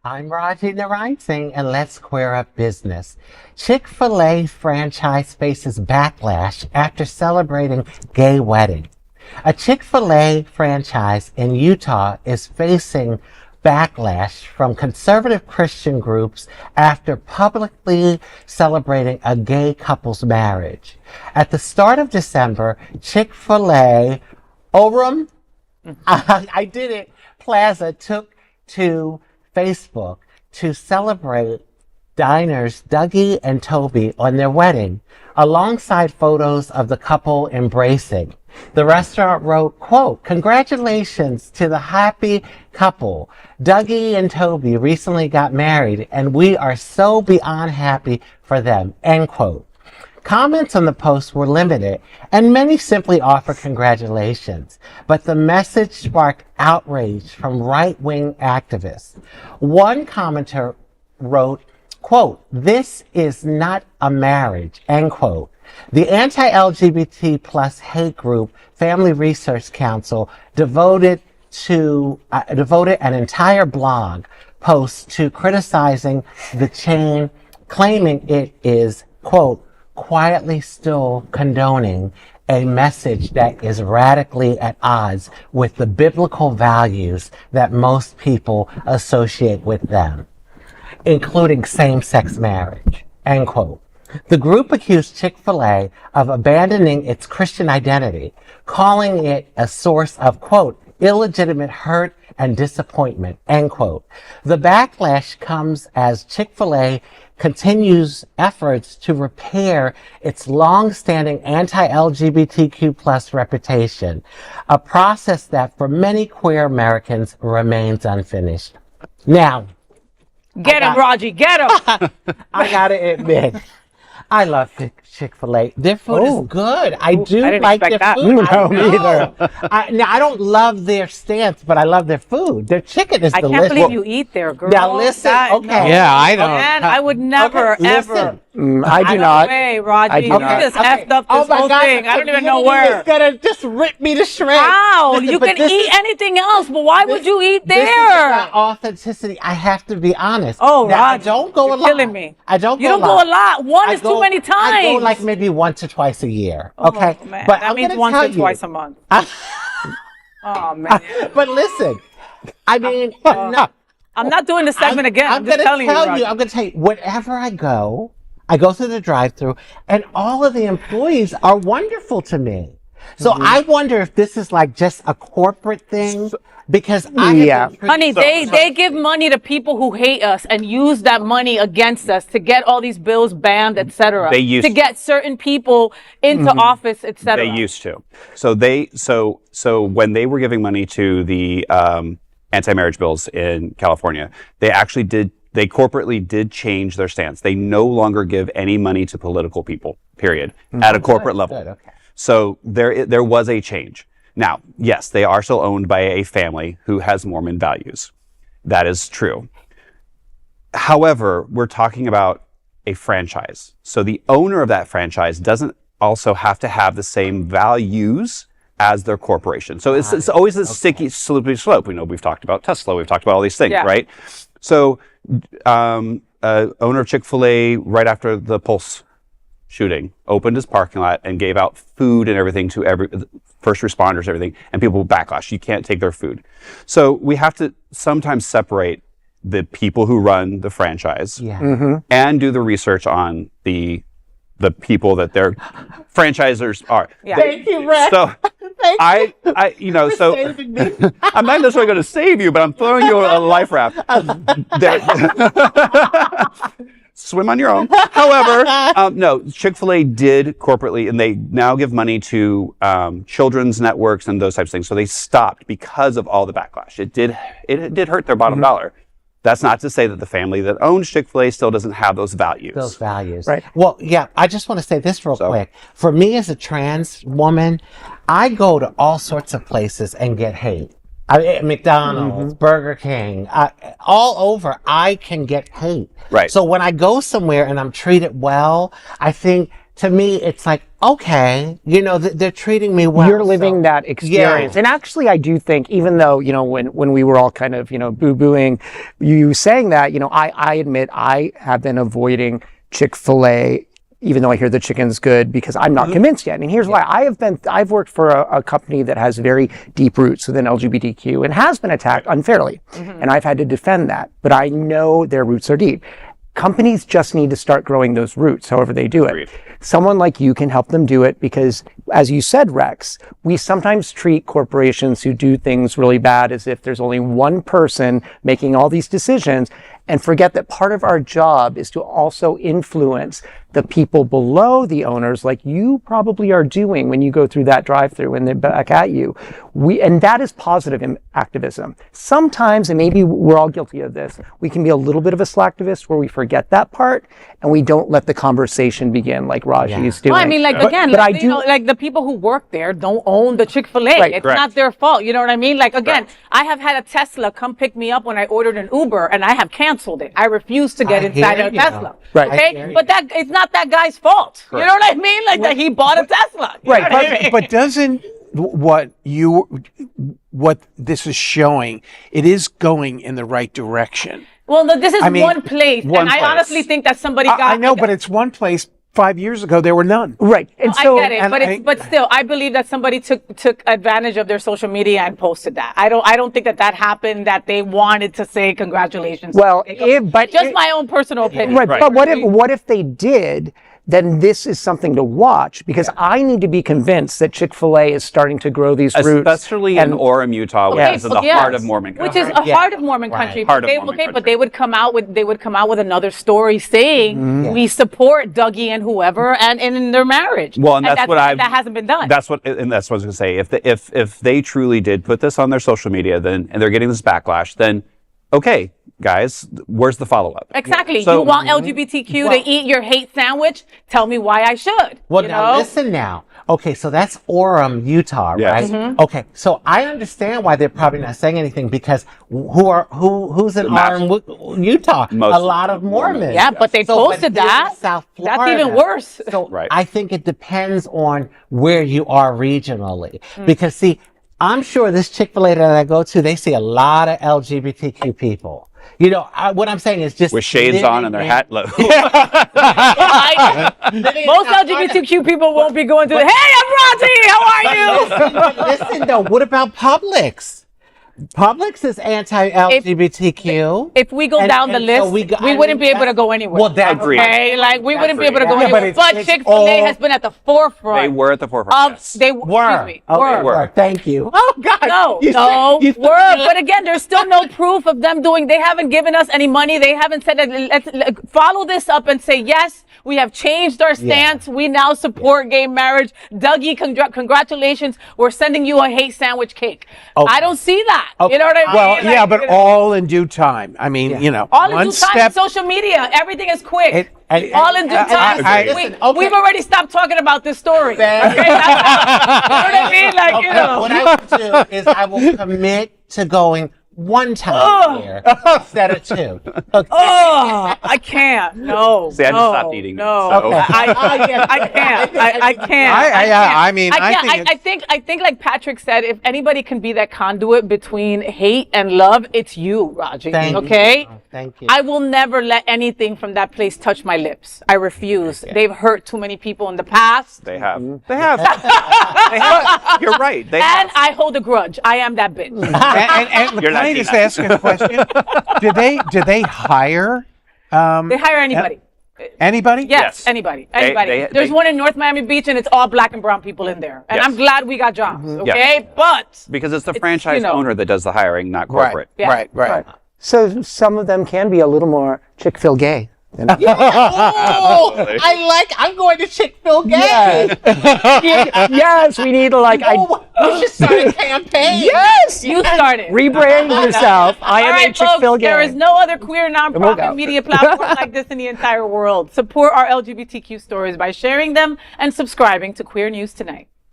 I'm Raji Narayan Singh, and let's square up business. Chick-fil-A franchise faces backlash after celebrating gay wedding. A Chick-fil-A franchise in Utah is facing backlash from conservative Christian groups after publicly celebrating a gay couple's marriage. At the start of December, Chick-fil-A, Orem, I did it, Plaza took to Facebook to celebrate diners Dougie and Toby on their wedding, alongside photos of the couple embracing. The restaurant wrote, quote, "Congratulations to the happy couple. Dougie and Toby recently got married, and we are so beyond happy for them," end quote. Comments on the post were limited, and many simply offered congratulations. But the message sparked outrage from right-wing activists. One commenter wrote, quote, "This is not a marriage," end quote. The anti-LGBT plus hate group Family Research Council devoted an entire blog post to criticizing the chain, claiming it is, quote, "quietly still condoning a message that is radically at odds with the biblical values that most people associate with them, including same-sex marriage," end quote. The group accused Chick-fil-A of abandoning its Christian identity, calling it a source of, quote, "illegitimate hurt and disappointment," end quote. The backlash comes as Chick-fil-A continues efforts to repair its long-standing anti-LGBTQ plus reputation, a process that for many queer Americans remains unfinished. Now, get him, Raji, get him! I gotta admit, I love Chick-fil-A. Their food is good. I didn't like their that. food. No, neither. Now, I don't love their stance, but I love their food. Their chicken is delicious. I can't believe you eat there, girl. Now, listen, okay. No. Yeah, I don't. Man, I would never, ever. I do not. No way, Raji. I do You not. just effed up this whole thing. I don't even know where. It's gonna just rip me to shreds. How? Listen, you can eat anything else, but why would you eat there? This is about authenticity. I have to be honest. Oh, now, Raji, I don't go a you're lot. killing me. I don't go You don't go a lot. One is too many times. I go like maybe once or twice a year. Okay, Oh, man. but that I'm means gonna once tell or you, twice a month. Oh man. But listen, I mean, no. I'm not doing the segment again. I'm just telling you. I'm going to tell you, wherever I go through the drive-thru, and all of the employees are wonderful to me. So I wonder if this is like just a corporate thing, because Honey, they give money to people who hate us and use that money against us to get all these bills banned, etc. They used to get certain people into office, etc. They used to. So when they were giving money to the anti-marriage bills in California, they actually did. They corporately did change their stance. They no longer give any money to political people, period, at a corporate level. Good, okay. So there was a change. Now, yes, they are still owned by a family who has Mormon values. That is true. However, we're talking about a franchise. So the owner of that franchise doesn't also have to have the same values as their corporation. So it's always a sticky, slippery slope. We know we've talked about Tesla. We've talked about all these things, right? So owner of Chick-fil-A, right after the Pulse shooting, opened his parking lot and gave out food and everything to every first responders, everything, and people backlash. You can't take their food. So we have to sometimes separate the people who run the franchise and do the research on the people that their franchisors are. Yeah. Thank you, Rex. So I so Saving me. I'm not necessarily going to save you, but I'm throwing you a life raft. Swim on your own. However, no, Chick-fil-A did corporately, and they now give money to children's networks and those types of things. So they stopped because of all the backlash. It did hurt their bottom dollar. That's not to say that the family that owns Chick-fil-A still doesn't have those values. Those values. Right. Well, yeah, I just want to say this real quick. For me as a trans woman, I go to all sorts of places and get hate. McDonald's, Burger King, all over, I can get hate. Right. So when I go somewhere and I'm treated well, I think to me, it's like, okay, they're treating me well. You're living that experience. Yeah. And actually, I do think, even though, when we were all kind of, boo-booing you saying that, I admit I have been avoiding Chick-fil-A, even though I hear the chicken's good, because I'm not convinced yet. And here's why. I've worked for a company that has very deep roots within LGBTQ and has been attacked unfairly. And I've had to defend that. But I know their roots are deep. Companies just need to start growing those roots, however they do it. Agreed. Someone like you can help them do it because, as you said, Rex, we sometimes treat corporations who do things really bad as if there's only one person making all these decisions, and forget that part of our job is to also influence the people below the owners, like you probably are doing when you go through that drive-through and they're back at you. And that is positive activism. Sometimes, and maybe we're all guilty of this, we can be a little bit of a slacktivist where we forget that part and we don't let the conversation begin like Raji is doing. Well, I mean, like the people who work there don't own the Chick-fil-A. Right, it's correct. not their fault. You know what I mean? Like, again, I have had a Tesla come pick me up when I ordered an Uber, and I have canceled it. I refuse to get I inside hear a you. Tesla. Right. I hear Okay, you. but it's not that guy's fault. You know what I mean? Like that he bought a Tesla. You know Right, what I mean? But doesn't what this is showing, it is going in the right direction. Well, no, this is I mean, one place, one and I place. honestly think that somebody got. I know, but it's one place. 5 years ago, there were none. Right. And I so, get it, but still, I believe that somebody took advantage of their social media and posted that. I don't think that happened. That they wanted to say congratulations. well, just my own personal opinion. Right. But what if they did? Then this is something to watch, because I need to be convinced that Chick-fil-A is starting to grow these roots. Especially in Orem, Utah, which Yes. is the heart of Mormon Which country. is a heart of Mormon Right. country. Heart But of Mormon country. they would come out with another story saying we support Dougie and whoever and in their marriage. Well, and that's what that hasn't been done. That's what I was going to say. If they truly did put this on their social media, and they're getting this backlash, then okay, guys, where's the follow up? Exactly. So- you want LGBTQ to eat your hate sandwich? Tell me why I should. Well, you now know? listen now. Okay, so that's Orem, Utah, Yes. right? Okay, so I understand why they're probably not saying anything, because who's in Orem, Utah? Most a lot of Mormons. Yeah, but they posted but that. this is South That's Florida. even worse. So Right. I think it depends on where you are regionally, because see, I'm sure this Chick-fil-A that I go to, they see a lot of LGBTQ people. What I'm saying is just With shades on and their hat low. Most LGBTQ people won't be going to the, hey, I'm Raji, how are you? Listen though, what about Publix? Publix is anti-LGBTQ. If we go And- down the and list, so we wouldn't be able to go anywhere. Well, that Agreed. Okay, like we wouldn't be able to go Yeah, but anywhere. But it's Chick-fil-A all- has been at the forefront. They were at the forefront. Yes. They Were. Excuse me, Okay, were. Thank you. Oh God. No, You no, said- you were. But again, there's still no proof of them doing. They haven't given us any money. They haven't said that. Let's follow this up and say yes. We have changed our stance. We now support gay marriage. Dougie, congratulations. We're sending you a hate sandwich cake. Okay. I don't see that. Okay. You know what I mean? Well, Like, yeah, but you know, all in due time. I mean, all in one due time. step. Social media, everything is quick. All in due I- time. I- listen, okay. We've already stopped talking about this story. Fair. Okay? You know what I mean? Like, you know. What I will do is I will commit to going one time a year instead of two. Okay. Oh, I can't. No. See, I just no, stopped eating meat, No, so- I can't. I can't. I mean, I can't. I think, like Patrick said, if anybody can be that conduit between hate and love, it's you, Raji. Thank okay? you. Thank you. I will never let anything from that place touch my lips. I refuse. They've hurt too many people in the past. They have. They have. They have. You're right. They And have. I hold a grudge. I am that bitch. and You're McLean is Latina. asking a question. Do they hire They hire anybody. anybody? Yes, anybody. Anybody. There's they- one in North Miami Beach, and it's all black and brown people in there. And Yes. I'm glad we got jobs, okay? Yes. But Because it's the It's, franchise you know. owner that does the hiring, not Right. corporate. Yeah. Right. So some of them can be a little more Chick-fil-A gay. Oh, I'm going to Chick-fil-A. Yes, we need to We should start a campaign. Yes! you started. Rebrand yourself. I All am a right, Chick-fil-A folks, gay. there is no other queer we'll go. nonprofit media platform like this in the entire world. Support our LGBTQ stories by sharing them and subscribing to Queer News Tonight.